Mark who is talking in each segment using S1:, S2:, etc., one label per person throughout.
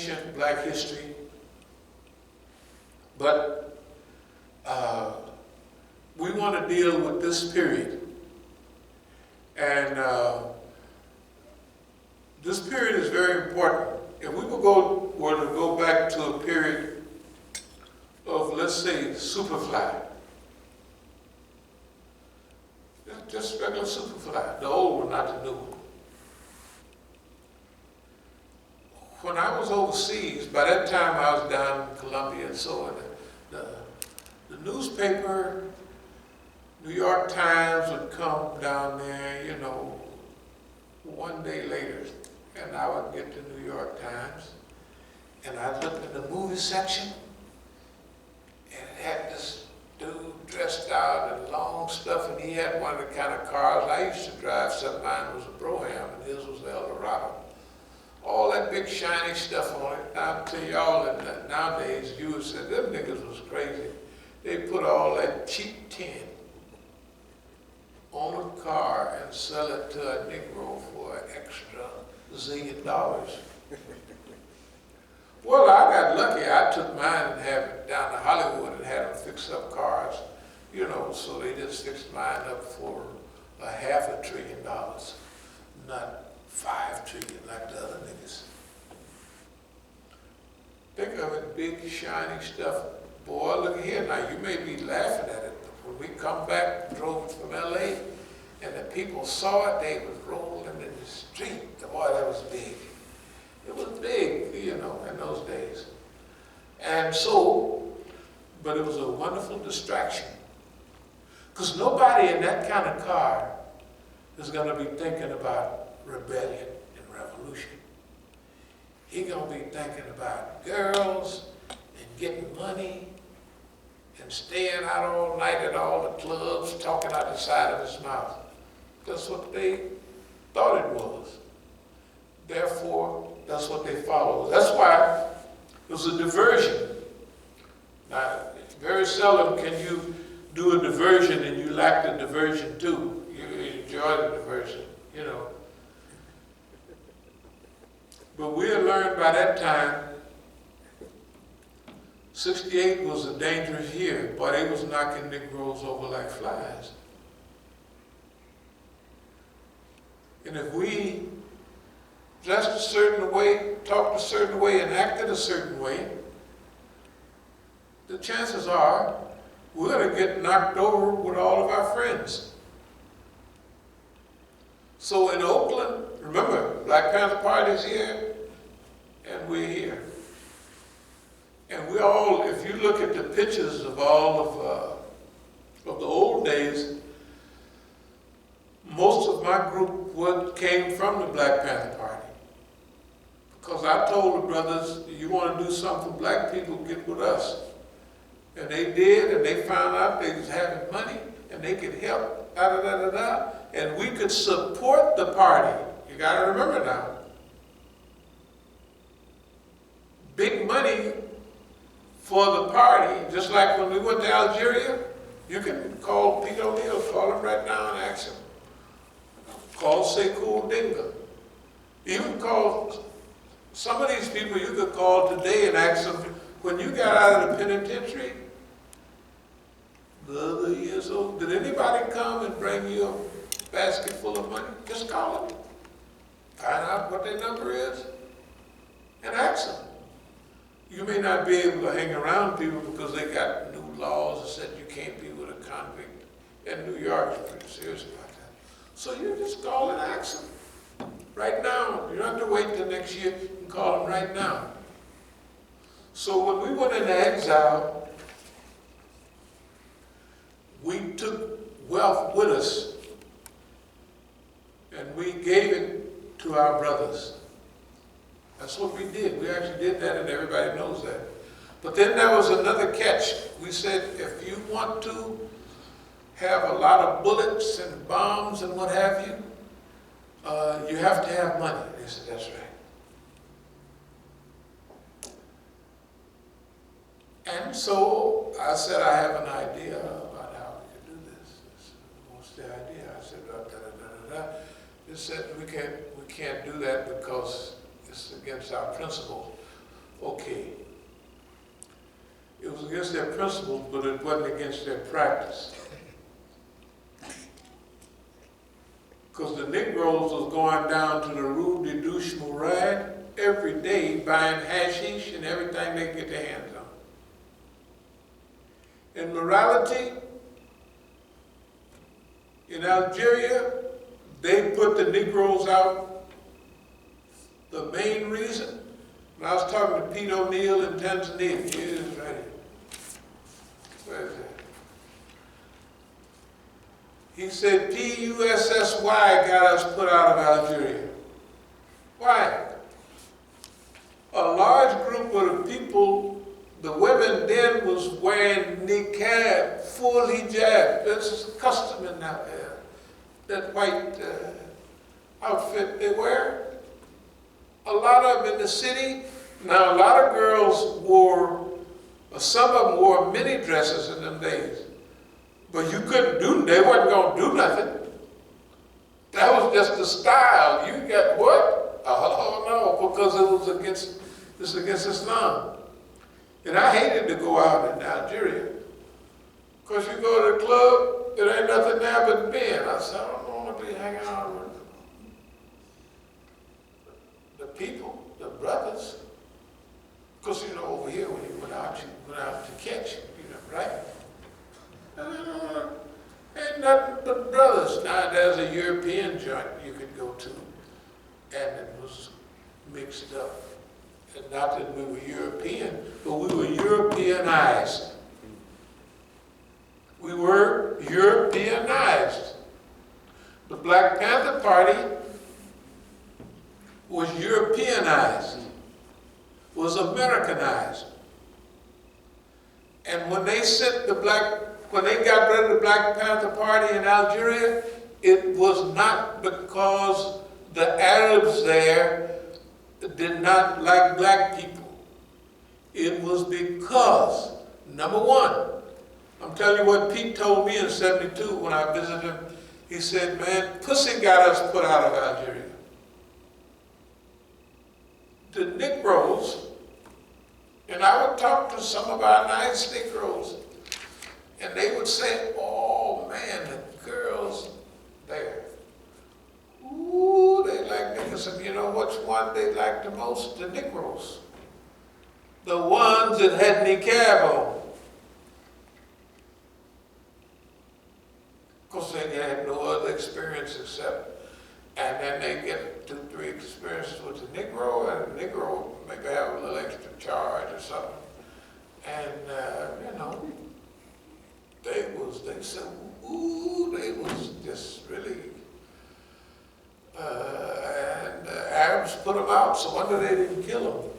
S1: ancient black history, but we want to deal with this period. And this period is very important. If we were to go back to a period of, let's say, Superfly, just regular Superfly, the old one, not the new one. When I was overseas, by that time I was down in Colombia and so on, the newspaper, New York Times would come down there, you know, one day later, and I would get the New York Times, and I'd look in the movie section, and it had this dude dressed out in long stuff, and he had one of the kind of cars I used to drive, except mine was a Brougham, and his was the Eldorado. All that big shiny stuff on it. I'll tell y'all that nowadays, you would say, them niggas was crazy. They put all that cheap tin on a car and sell it to a Negro for an extra $1 zillion. Well, I got lucky. I took mine and had it down to Hollywood and had them fix up cars, you know, so they just fixed mine up for $500 billion, not $5 trillion like the other niggas. Think of it, big shiny stuff. Boy, look here now, you may be laughing at it, but when we come back, drove it from LA, and the people saw it, they was rolling in the street. Boy, that was big. It was big, you know, in those days. And so, but it was a wonderful distraction. Because nobody in that kind of car is going to be thinking about rebellion and revolution. He's going to be thinking about girls and getting money and staying out all night at all the clubs, talking out the side of his mouth. That's what they thought it was. Therefore, that's what they followed. That's why it was a diversion. Now, very seldom can you do a diversion and you lack the diversion too. You enjoy the diversion, you know. But we had learned by that time, 68 was a dangerous year, but they was knocking Negroes over like flies. And if we dressed a certain way, talked a certain way, and acted a certain way, the chances are we're going to get knocked over with all of our friends. So in Oakland, remember, Black Panther Party's here, and we're here. And we all, if you look at the pictures of all of the old days, most of my group came from the Black Panther Party. Because I told the brothers, you want to do something for black people, get with us. And they did, and they found out they was having money, and they could help, and we could support the party. You got to remember now. Big money for the party, just like when we went to Algeria, you can call Pete O'Neill, call him right now and ask him. Call Sekou Dinga. Even call some of these people you could call today and ask them, when you got out of the penitentiary, the other years old, did anybody come and bring you a basket full of money? Just call them. Find out what their number is and ask them. You may not be able to hang around people because they got new laws that said you can't be with a convict. And New York is pretty serious about that. So you just call and ask them. Right now. You don't have to wait till next year. You can call them right now. So when we went into exile, we took wealth with us and we gave it to our brothers. That's what we did. We actually did that, and everybody knows that. But then there was another catch. We said, if you want to have a lot of bullets and bombs and what have you, you have to have money. They said, that's right. And so I said, I have an idea about how we can do this. They said, what's the idea? I said, da-da-da-da-da. They said, we can't do that because it's against our principles. Okay. It was against their principles, but it wasn't against their practice. Because the Negroes was going down to the Rue de Douche Mourad every day buying hashish and everything they could get their hands on. In morality, in Algeria, they put the Negroes out. The main reason, when I was talking to Pete O'Neill in Tanzania, he is ready. Where is that? He said PUSSY got us put out of Algeria. Why? A large group of the people, the women then was wearing niqab, full hijab. That's a custom in that white outfit they wear. A lot of them in the city. Now a lot of girls wore, some of them wore mini dresses in them days. But you couldn't do, they wasn't going to do nothing. That was just the style. You got what? Oh no, because it's against Islam. And I hated to go out in Algeria. Because you go to the club, there ain't nothing there but men. I said, I don't want to be hanging out with the people, the brothers. Because, you know, over here, when you went out to catch, you know, right? Ain't nothing but brothers. Now, there's a European joint you could go to, and it was mixed up. And not that we were European, but we were Europeanized. We were Europeanized. The Black Panther Party was Europeanized, was Americanized. And when they got rid of the Black Panther Party in Algeria, it was not because the Arabs there did not like black people. It was because, number one, I'm telling you what Pete told me in '72 when I visited him. He said, man, pussy got us put out of Algeria. The Negroes, and I would talk to some of our nice Negroes, and they would say, oh man, the girls there. Ooh, they like niggas. And you know which one they like the most? The Negroes. The ones that had niqab on. Of course, they had no other experience except, and then they get 2-3 experiences with the Negro, and the Negro maybe have a little extra charge or something. And, you know, they said, ooh, they was just really, and the Arabs put them out, so wonder they didn't kill them.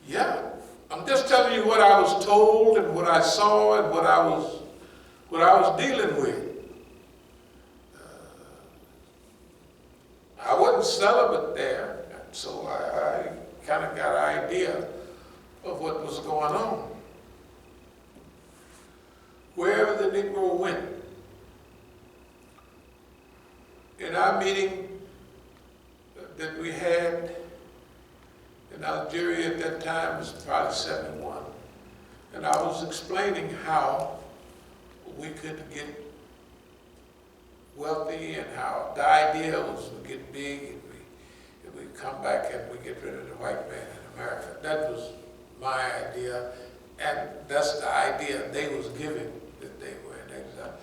S1: Yeah, I'm just telling you what I was told and what I saw and what I was dealing with. I wasn't celibate there, so I kind of got an idea of what was going on. Wherever the Negro went, in our meeting that we had in Algeria at that time, was probably '71, and I was explaining how we could get wealthy and how the idea was we get big and we come back and we get rid of the white man in America. That was my idea, and that's the idea they was giving, that they were in exile.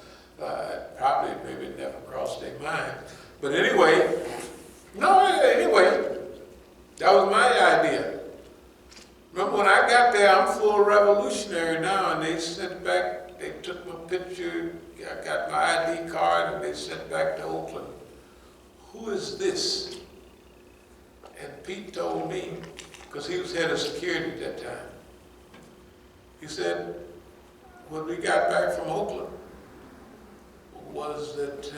S1: Probably maybe never crossed their mind. But anyway, that was my idea. Remember when I got there, I'm full revolutionary now, and they sent back, they took my picture, I got my ID card, and they sent back to Oakland. Who is this? And Pete told me, because he was head of security at that time, he said, when we got back from Oakland, was that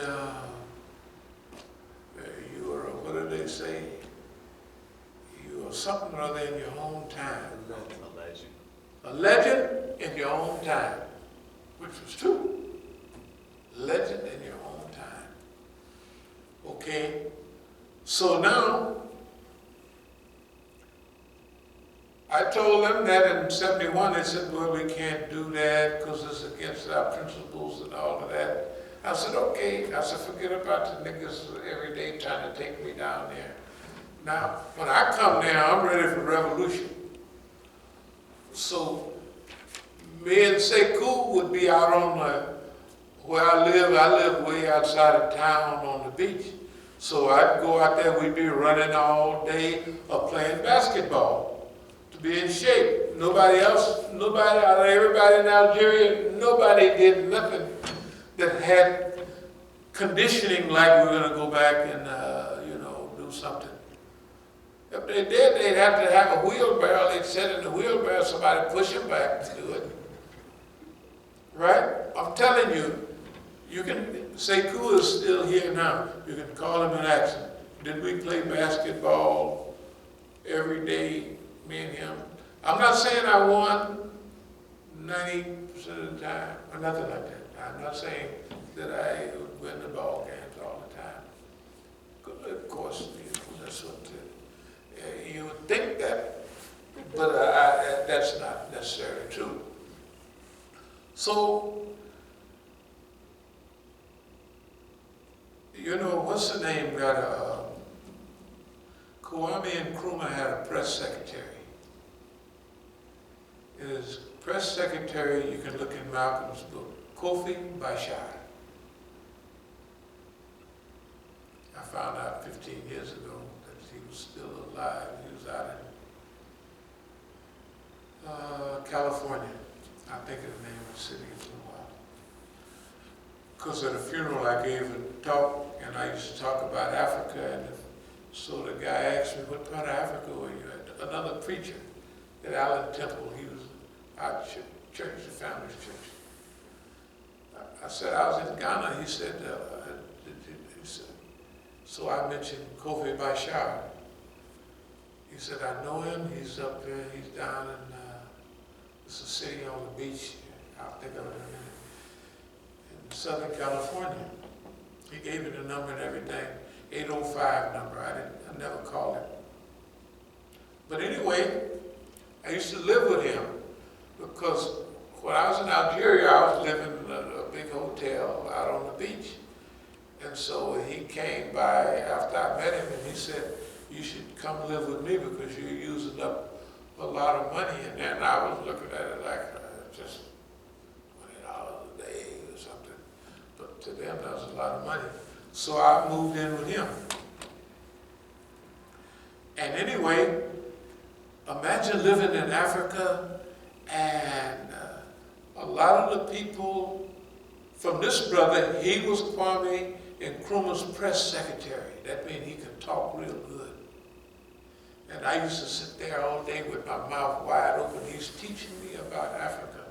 S1: you were, what did they say? You were something or other in your own time.
S2: A legend.
S1: A legend in your own time, which was true. Legend in your own time. Okay, so now I told them that in '71. They said, well, we can't do that because it's against our principles and all of that. I said, okay. I said, forget about the niggas every day trying to take me down there. Now, when I come there, I'm ready for revolution. So, me and Sekou would be out on where I live. I live way outside of town on the beach. So I'd go out there, we'd be running all day or playing basketball to be in shape. Nobody else, nobody out of everybody in Algeria, nobody did nothing that had conditioning like we're going to go back and, do something. If they did, they'd have to have a wheelbarrow. They'd sit in the wheelbarrow, somebody push them back to do it. Right? I'm telling you, you can, Sekou is still here now. You can call him and ask him, did we play basketball every day, me and him? I'm not saying I won 90% of the time, or nothing like that. I'm not saying that I would win the ball games all the time. Of course, that's what you would think that, but that's not necessarily true. So, what's the name? Kwame Nkrumah had a press secretary. His press secretary, you can look in Malcolm's book, Kofi Bashar. I found out 15 years ago that he was still alive. He was out in California. I think of the name of the city in a while. Because at a funeral I gave a talk, and I used to talk about Africa, and so the guy asked me, what part of Africa were you at? Another preacher at Allen Temple, he was out church, the Founders Church. I said, I was in Ghana. He said, so I mentioned Kofi Bashar. He said, I know him. He's up there. He's down in it's a city on the beach. I'll think of it in a minute. In Southern California. He gave me the number and everything. 805 number. I never called him. But anyway, I used to live with him because when I was in Algeria, I was living in a big hotel out on the beach. And so he came by after I met him and he said, you should come live with me because you're using up a lot of money. And then I was looking at it like just $20 a day or something. But to them, that was a lot of money. So I moved in with him. And anyway, imagine living in Africa and a lot of the people from this brother, he was Kwame Nkrumah's press secretary. That means he could talk real good. And I used to sit there all day with my mouth wide open. He's teaching me about Africa.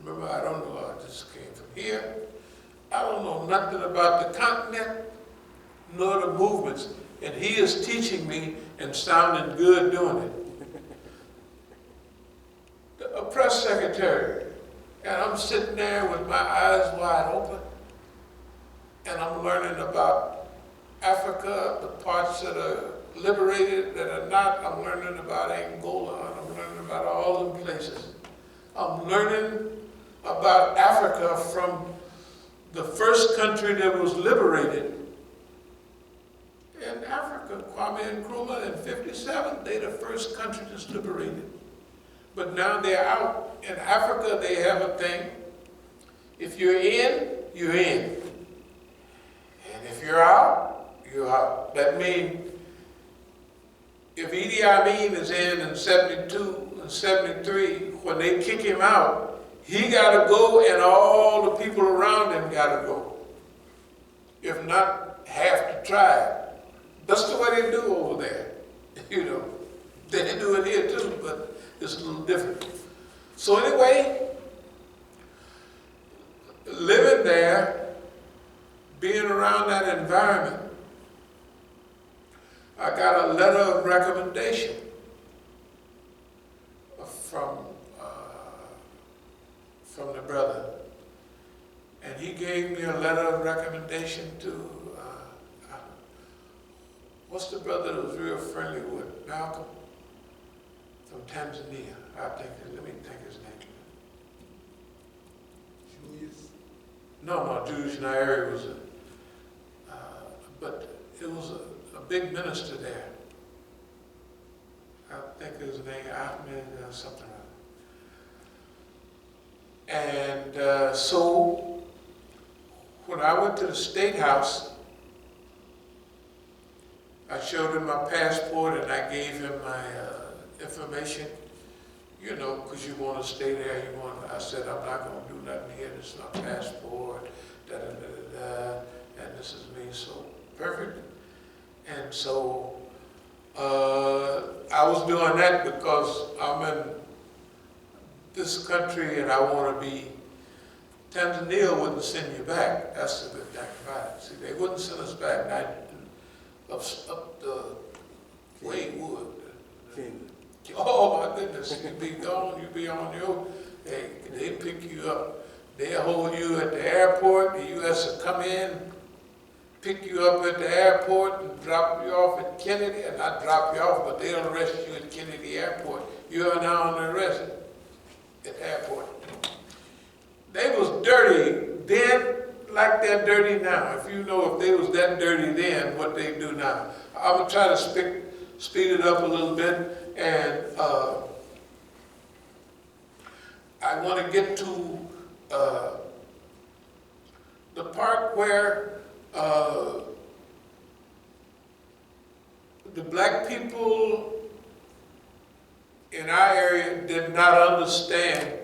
S1: Remember, I don't know, I just came from here. I don't know nothing about the continent, nor the movements. And he is teaching me and sounding good doing it. A press secretary. And I'm sitting there with my eyes wide open. And I'm learning about Africa, the parts that are liberated, that are not. I'm learning about Angola, and I'm learning about all them places. I'm learning about Africa from the first country that was liberated in Africa, Kwame Nkrumah in '57, they're the first country that's liberated. But now they're out. In Africa, they have a thing. If you're in, you're in. And if you're out, you're out. That means if Idi Amin is in '72 and '73, when they kick him out, he got to go and all the people around him got to go. If not, half the tribe. That's the way they do over there. They do it here too, but it's a little different. So anyway, living there, being around that environment, I got a letter of recommendation from the brother. And he gave me a letter of recommendation to, what's the brother that was real friendly with? Malcolm? from Tanzania. Let me think his name.
S2: Julius?
S1: No, Julius Nyeri was but it was a big minister there. I think his name, Ahmed something. And so when I went to the State House, I showed him my passport and I gave him my information, you know, because you want to stay there. I said, I'm not going to do nothing here. This is my passport, and this is me. So perfect. And so I was doing that because I'm in this country and I want to be. Tanzania wouldn't send you back. That's the good thing about it. See, they wouldn't send us back. Up the way it would. Oh my goodness, you'd be gone, you'd be on your, they pick you up. They'll hold you at the airport. The U.S. will come in, pick you up at the airport and drop you off at Kennedy, and not drop you off, but they'll arrest you at Kennedy Airport. You are now on arrest at the airport. They was dirty then like they're dirty now. If you know if they was that dirty then, what they do now. I'm going to try to speed it up a little bit, and I want to get to the part where the black people in our area did not understand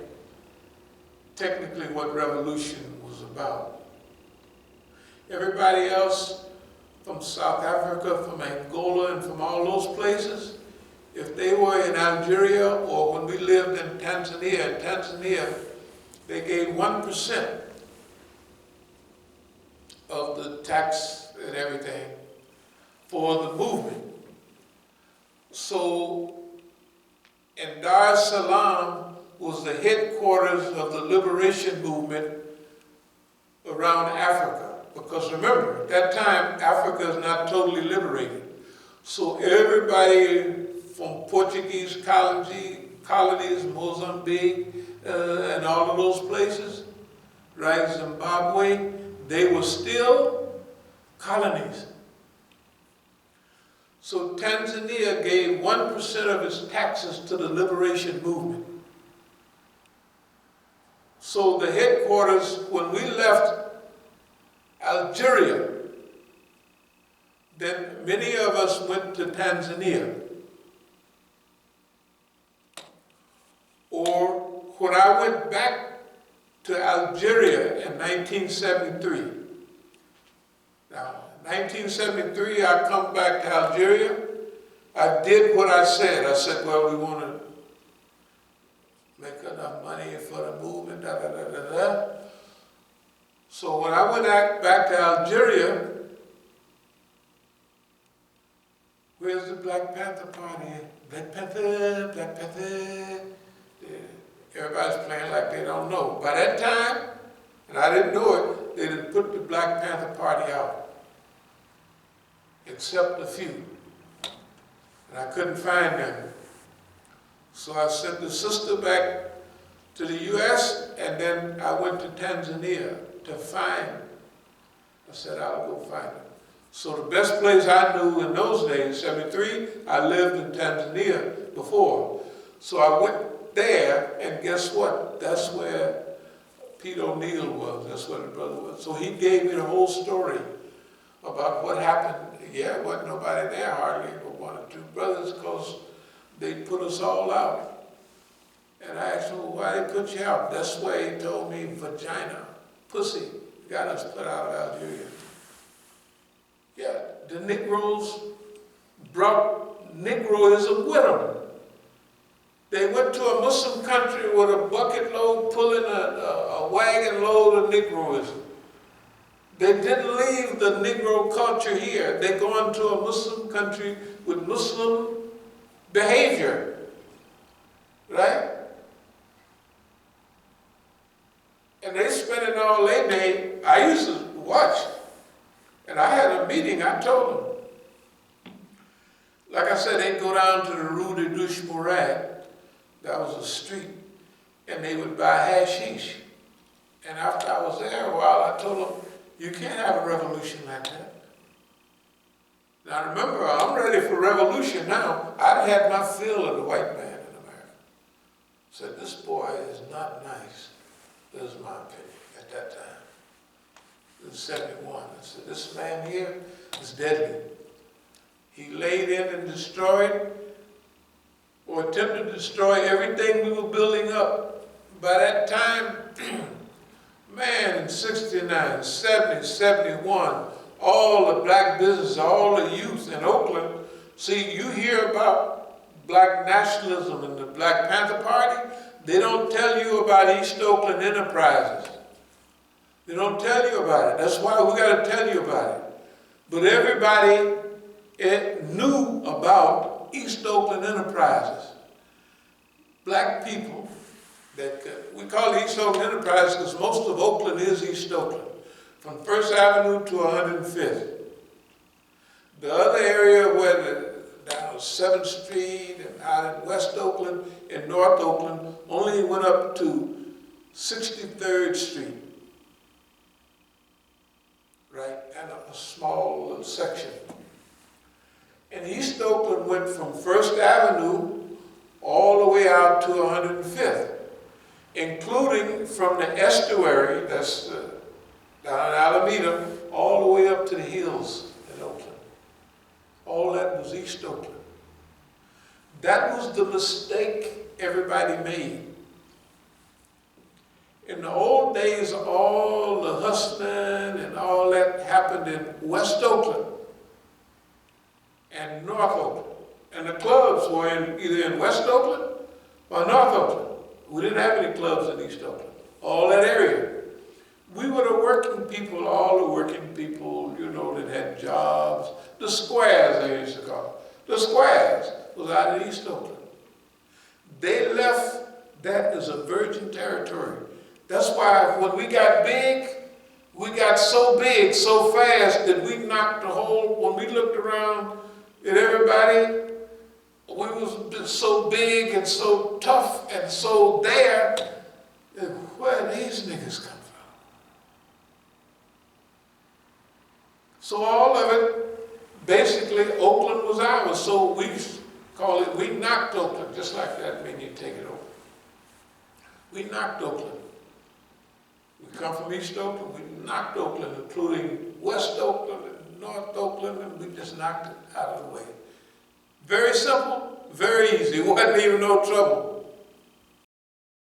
S1: technically what revolution was about. Everybody else from South Africa, from Angola, and from all those places, if they were in Algeria or when we lived in Tanzania, they gave 1% of the tax and everything for the movement. So, and Dar es Salaam was the headquarters of the liberation movement around Africa. Because remember, at that time, Africa is not totally liberated. So everybody from Portuguese colonies, Mozambique, and all of those places, right, Zimbabwe, they were still colonies. So Tanzania gave 1% of its taxes to the liberation movement. So the headquarters, when we left Algeria, then many of us went to Tanzania. Or when I went back to Algeria in 1973. Now, 1973, I come back to Algeria. I did what I said. I said, well, we want to make enough money for the movement, So when I went back to Algeria, where's the Black Panther party? Black Panther, Black Panther. Everybody's playing like they don't know. By that time, and I didn't know it, they didn't put the Black Panther party out, except a few. And I couldn't find them. So I sent the sister back to the U.S., and then I went to Tanzania to find them. I said, I'll go find them. So the best place I knew in those days, 73, I lived in Tanzania before. So I went there, and guess what? That's where Pete O'Neill was. That's where the brother was. So he gave me the whole story about what happened. Yeah, there wasn't nobody there hardly, but one or two brothers, because they put us all out. And I asked him, well, why they put you out? That's why he told me vagina, pussy, got us put out of Algeria. Yeah, the Negroes brought Negroism with them. They went to a Muslim country with a bucket load, pulling a wagon load of Negroism. They didn't leave the Negro culture here. They go into a Muslim country with Muslim behavior, right? And they spending all their day. I used to watch, and I had a meeting. I told them, like I said, they go down to the Rue de Douche Mourad, That was a street, and they would buy hashish. And after I was there a while, I told them, you can't have a revolution like that. Now remember, I'm ready for revolution now. I'd had my fill of the white man in America. Said, this boy is not nice. That was my opinion at that time. It was 71. I said, this man here is deadly. He laid in and destroyed or attempted to destroy everything we were building up. By that time, man, in 69, 70, 71, all the black business, all the youth in Oakland, see, you hear about black nationalism and the Black Panther Party, they don't tell you about East Oakland enterprises. They don't tell you about it. That's why we got to tell you about it. But everybody knew about East Oakland enterprises. Black people, we call it East Oakland enterprises because most of Oakland is East Oakland, from 1st Avenue to 105th. The other area where down 7th Street and out in West Oakland and North Oakland only went up to 63rd Street. Right, and a small little section. And East Oakland went from 1st Avenue all the way out to 105th, including from the estuary, that's down in Alameda, all the way up to the hills in Oakland. All that was East Oakland. That was the mistake everybody made. In the old days, all the hustling and all that happened in West Oakland and North Oakland. And the clubs were either in West Oakland or North Oakland. We didn't have any clubs in East Oakland. All that area. We were the working people, all the working people, you know, that had jobs. The squares, they used to call it. The squares was out in East Oakland. They left that as a virgin territory. That's why when we got big, we got so big so fast that we knocked the whole, when we looked around at everybody, we was so big and so tough and so there, that where these niggas come from? So all of it, basically, Oakland was ours. So we call it, we knocked Oakland, just like that when you take it over. We knocked Oakland. We come from East Oakland, we knocked Oakland, including West Oakland and North Oakland, and we just knocked it out of the way. Very simple, very easy. It wasn't even no trouble.